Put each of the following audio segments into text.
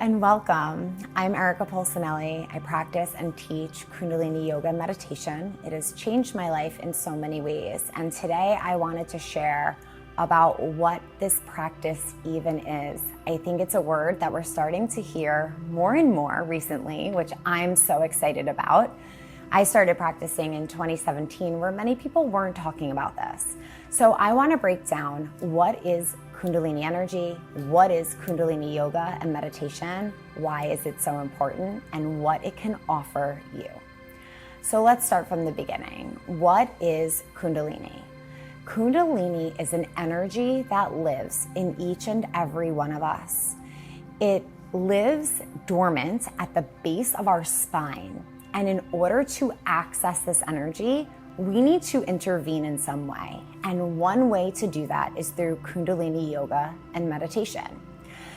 and welcome. I'm Erika. I practice and teach Kundalini yoga and meditation. It has changed my life in so many ways. And today I wanted to share about what this practice even is. I think it's a word that we're starting to hear more and more recently, which I'm so excited about. I started practicing in 2017 where many people weren't talking about this. So I want to break down what is Kundalini energy, what is Kundalini yoga and meditation, why is it so important, and what it can offer you. So let's start from the beginning. What is Kundalini? Kundalini is an energy that lives in each and every one of us. It lives dormant at the base of our spine. And in order to access this energy, we need to intervene in some way. And one way to do that is through Kundalini yoga and meditation.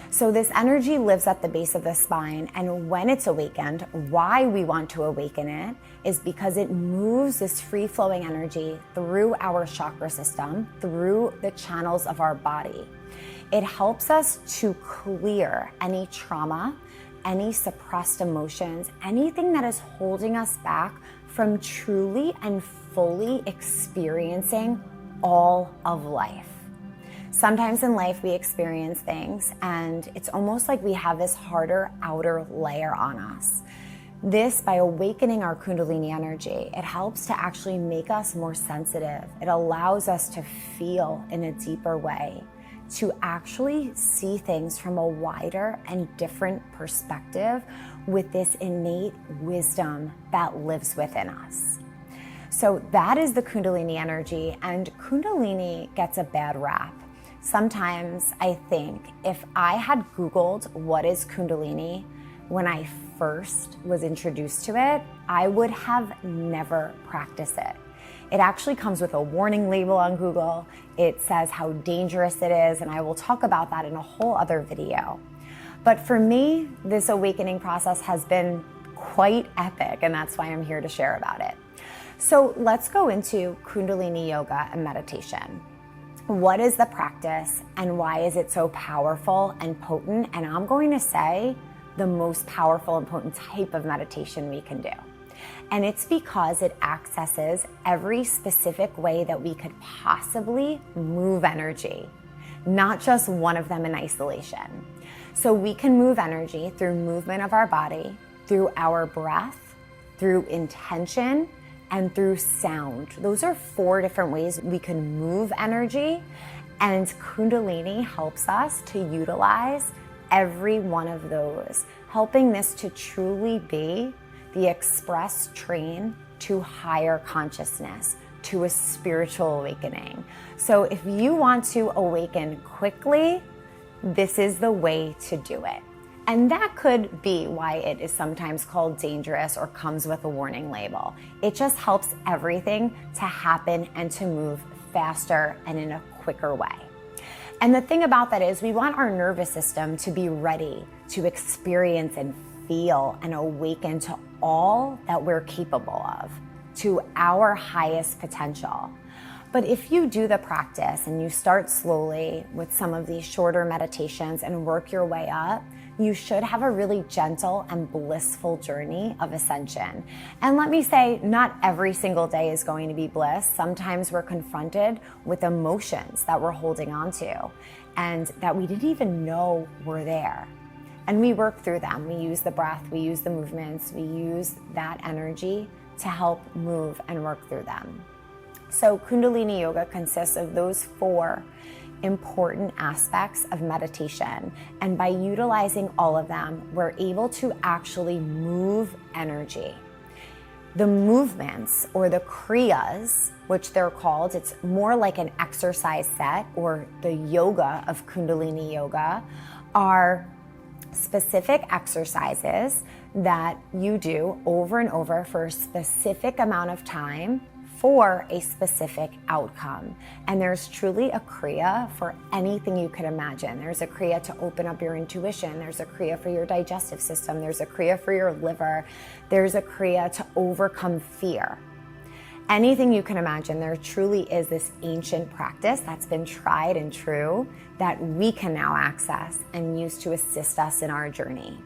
So this energy lives at the base of the spine, and when it's awakened, why we want to awaken it is because it moves this free-flowing energy through our chakra system, through the channels of our body. It helps us to clear any trauma, any suppressed emotions, anything that is holding us back from truly and fully experiencing all of life. Sometimes in life we experience things and it's almost like we have this harder outer layer on us. This, by awakening our Kundalini energy, it helps to actually make us more sensitive. It allows us to feel in a deeper way, to actually see things from a wider and different perspective with this innate wisdom that lives within us. So that is the Kundalini energy, and Kundalini gets a bad rap. Sometimes I think if I had Googled what is Kundalini when I first was introduced to it, I would have never practiced it. It actually comes with a warning label on Google. It says how dangerous it is, and I will talk about that in a whole other video. But for me, this awakening process has been quite epic, and that's why I'm here to share about it. So let's go into Kundalini yoga and meditation. What is the practice and why is it so powerful and potent? And I'm going to say the most powerful and potent type of meditation we can do. And it's because it accesses every specific way that we could possibly move energy, not just one of them in isolation. So we can move energy through movement of our body, through our breath, through intention, and through sound. Those are 4 different ways we can move energy, and Kundalini helps us to utilize every one of those, helping this to truly be the express train to higher consciousness, to a spiritual awakening. So if you want to awaken quickly, this is the way to do it. And that could be why it is sometimes called dangerous or comes with a warning label. It just helps everything to happen and to move faster and in a quicker way. And the thing about that is we want our nervous system to be ready to experience and feel and awaken to all that we're capable of, to our highest potential. But if you do the practice and you start slowly with some of these shorter meditations and work your way up, you should have a really gentle and blissful journey of ascension. And let me say, not every single day is going to be bliss. Sometimes we're confronted with emotions that we're holding on to and that we didn't even know were there. And we work through them. We use the breath, we use the movements, we use that energy to help move and work through them. So Kundalini yoga consists of those 4 important aspects of meditation. And by utilizing all of them, we're able to actually move energy. The movements, or the Kriyas, which they're called, it's more like an exercise set, or the yoga of Kundalini yoga, are specific exercises that you do over and over for a specific amount of time for a specific outcome. And there's truly a Kriya for anything you could imagine. There's a Kriya to open up your intuition. There's a Kriya for your digestive system. There's a Kriya for your liver. There's a Kriya to overcome fear. anything you can imagine. There truly is this ancient practice that's been tried and true that we can now access and use to assist us in our journey.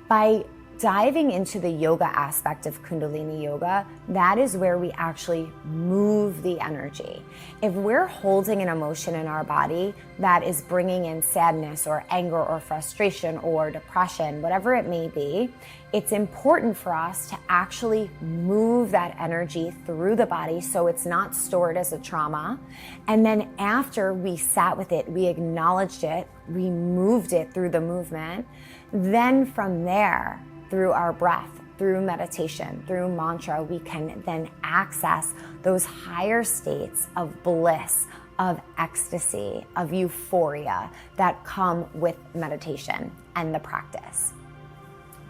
By diving into the yoga aspect of Kundalini yoga, that is where we actually move the energy. If we're holding an emotion in our body that is bringing in sadness or anger or frustration or depression, whatever it may be, it's important for us to actually move that energy through the body so it's not stored as a trauma. And then after we sat with it, we acknowledged it, we moved it through the movement, then from there, through our breath, through meditation, through mantra, we can then access those higher states of bliss, of ecstasy, of euphoria that come with meditation and the practice.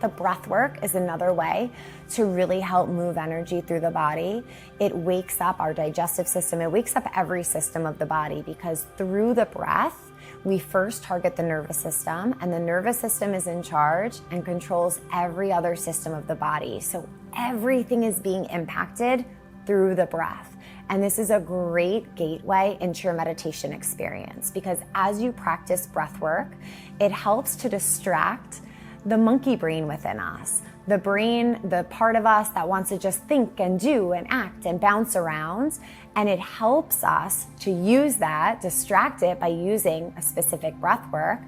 The breath work is another way to really help move energy through the body. It wakes up our digestive system. It wakes up every system of the body, because through the breath, we first target the nervous system, and the nervous system is in charge and controls every other system of the body. So everything is being impacted through the breath. And this is a great gateway into your meditation experience, because as you practice breath work, it helps to distract the monkey brain within us. The brain, the part of us that wants to just think and do and act and bounce around. And it helps us to use that, distract it by using a specific breath work.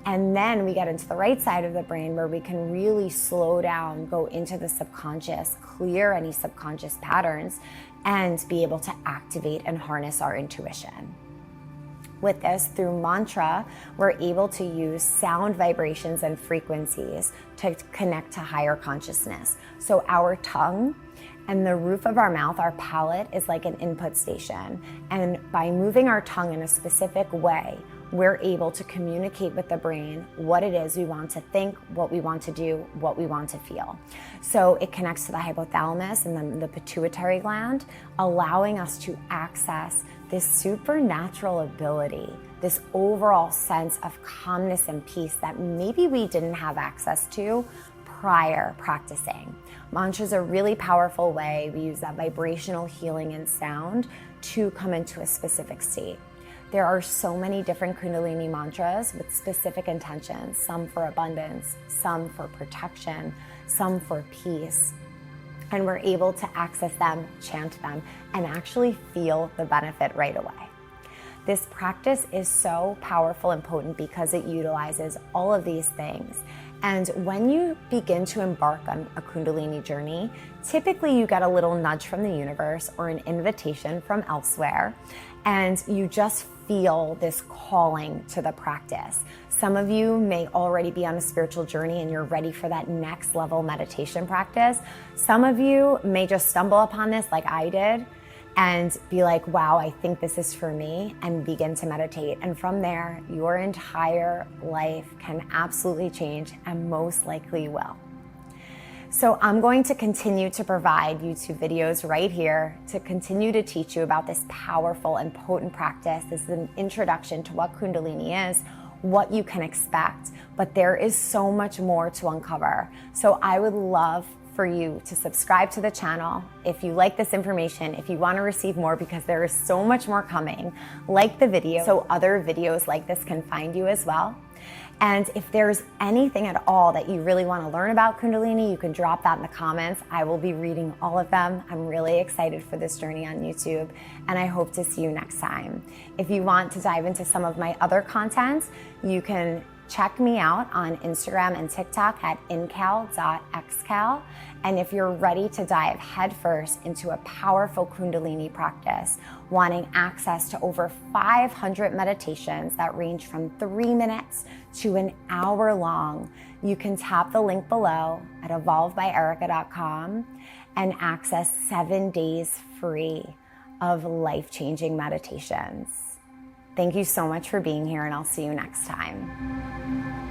And then we get into the right side of the brain where we can really slow down, go into the subconscious, clear any subconscious patterns, and be able to activate and harness our intuition. With this, through mantra, we're able to use sound vibrations and frequencies to connect to higher consciousness. So our tongue and the roof of our mouth, our palate, is like an input station. And by moving our tongue in a specific way, we're able to communicate with the brain what it is we want to think, what we want to do, what we want to feel. So it connects to the hypothalamus and then the pituitary gland, allowing us to access this supernatural ability, this overall sense of calmness and peace that maybe we didn't have access to prior practicing. Mantra is a really powerful way. We use that vibrational healing and sound to come into a specific state. There are so many different Kundalini mantras with specific intentions, some for abundance, some for protection, some for peace. And we're able to access them, chant them, and actually feel the benefit right away. This practice is so powerful and potent because it utilizes all of these things. And when you begin to embark on a Kundalini journey, typically you get a little nudge from the universe or an invitation from elsewhere, and you just feel this calling to the practice. Some of you may already be on a spiritual journey and you're ready for that next level meditation practice. Some of you may just stumble upon this like I did and be like, wow, I think this is for me, and begin to meditate. And from there, your entire life can absolutely change, and most likely will. So I'm going to continue to provide YouTube videos right here to continue to teach you about this powerful and potent practice. This is an introduction to what Kundalini is, what you can expect, but there is so much more to uncover. So I would love for you to subscribe to the channel if you like this information, if you want to receive more, because there is so much more coming. Like the video so other videos like this can find you as well. And if there's anything at all that you really want to learn about Kundalini, you can drop that in the comments. I will be reading all of them. I'm really excited for this journey on YouTube, and I hope to see you next time. If you want to dive into some of my other content, you can check me out on Instagram and TikTok at incal.xcal. And if you're ready to dive headfirst into a powerful Kundalini practice, wanting access to over 500 meditations that range from 3 minutes to an hour long, you can tap the link below at evolvebyerika.com and access 7 days free of life-changing meditations. Thank you so much for being here, and I'll see you next time.